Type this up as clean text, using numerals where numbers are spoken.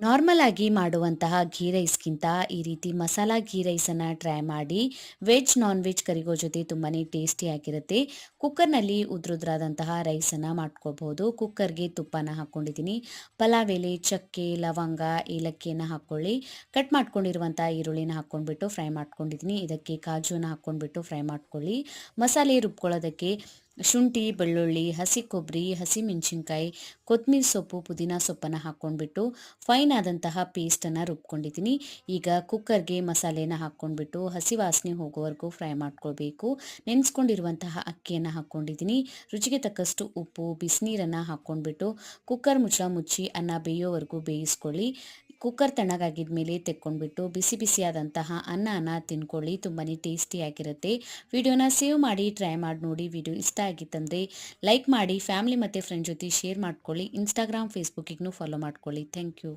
Normal ಆಗಿ ಮಾಡುವಂತಹ ಘೀ ರೈಸ್‌ಗಿಂತ ಈ ರೀತಿ ಮಸಾಲಾ ಘೀ ರೈಸನ್ನು ಟ್ರೈ ಮಾಡಿ. ವೆಜ್, ನಾನ್ ವೆಜ್ ಕರಿಗಳ ಜೊತೆ ತುಂಬಾನೇ ಟೇಸ್ಟಿಯಾಗಿರುತ್ತೆ. ಕುಕ್ಕರ್‌ನಲ್ಲಿ ಉದ್ರುದ್ರಾದಂತಹ ರೈಸನ್ನು ಮಾಡ್ಕೋಬಹುದು. ಕುಕ್ಕರ್‌ಗೆ ತುಪ್ಪನ ಹಾಕ್ಕೊಂಡಿದ್ದೀನಿ. ಪಲಾವ್ ಎಲೆ, ಚಕ್ಕೆ, ಲವಂಗ, ಏಲಕ್ಕಿಯನ್ನು ಹಾಕ್ಕೊಳ್ಳಿ. ಕಟ್ ಮಾಡ್ಕೊಂಡಿರುವಂಥ ಈರುಳ್ಳಿನ ಹಾಕ್ಕೊಂಡ್ಬಿಟ್ಟು ಫ್ರೈ ಮಾಡ್ಕೊಂಡಿದ್ದೀನಿ. ಇದಕ್ಕೆ ಕಾಜುನ ಹಾಕ್ಕೊಂಡ್ಬಿಟ್ಟು ಫ್ರೈ ಮಾಡ್ಕೊಳ್ಳಿ. ಮಸಾಲೆ ರುಬ್ಕೊಳ್ಳೋದಕ್ಕೆ ಶುಂಠಿ, ಬೆಳ್ಳುಳ್ಳಿ, ಹಸಿ ಕೊಬ್ಬರಿ, ಹಸಿಮೆಣಸಿನ್ಕಾಯಿ, ಕೊತ್ತಂಬರಿ ಸೊಪ್ಪು, ಪುದೀನ ಸೊಪ್ಪನ್ನು ಹಾಕ್ಕೊಂಡ್ಬಿಟ್ಟು ಫೈನ್ ಆದಂತಹ ಪೇಸ್ಟನ್ನು ರುಬ್ಕೊಂಡಿದ್ದೀನಿ. ಈಗ ಕುಕ್ಕರ್ಗೆ ಮಸಾಲೆನ ಹಾಕ್ಕೊಂಡ್ಬಿಟ್ಟು ಹಸಿ ವಾಸನೆ ಹೋಗೋವರೆಗೂ ಫ್ರೈ ಮಾಡ್ಕೊಳ್ಬೇಕು. ನೆನೆಸ್ಕೊಂಡಿರುವಂತಹ ಅಕ್ಕಿಯನ್ನು ಹಾಕ್ಕೊಂಡಿದ್ದೀನಿ. ರುಚಿಗೆ ತಕ್ಕಷ್ಟು ಉಪ್ಪು, ಬಿಸಿನೀರನ್ನು ಹಾಕ್ಕೊಂಡ್ಬಿಟ್ಟು ಕುಕ್ಕರ್ ಮುಚ್ಚಳ ಮುಚ್ಚಿ ಅನ್ನ ಬೇಯೋವರೆಗೂ ಬೇಯಿಸ್ಕೊಳ್ಳಿ. ಕುಕ್ಕರ್ ತಣ್ಣಗಾಗಿದ ಮೇಲೆ ತೆಕ್ಕೊಂಡ್ಬಿಟ್ಟು ಬಿಸಿ ಬಿಸಿಯಾದಂತಹ ಅನ್ನನ ತಿನ್ಕೊಳ್ಳಿ. ತುಂಬಾ ಟೇಸ್ಟಿಯಾಗಿರುತ್ತೆ. ವಿಡಿಯೋನ ಸೇವ್ ಮಾಡಿ ಟ್ರೈ ಮಾಡಿ ನೋಡಿ. ವಿಡಿಯೋ ಇಷ್ಟ ಆಗಿತ್ತಂದರೆ ಲೈಕ್ ಮಾಡಿ, ಫ್ಯಾಮಿಲಿ ಮತ್ತು ಫ್ರೆಂಡ್ ಜೊತೆ ಶೇರ್ ಮಾಡ್ಕೊಳ್ಳಿ. ಇನ್ಸ್ಟಾಗ್ರಾಮ್, ಫೇಸ್ಬುಕ್ಕಿಗೂ ಫಾಲೋ ಮಾಡ್ಕೊಳ್ಳಿ. Thank you.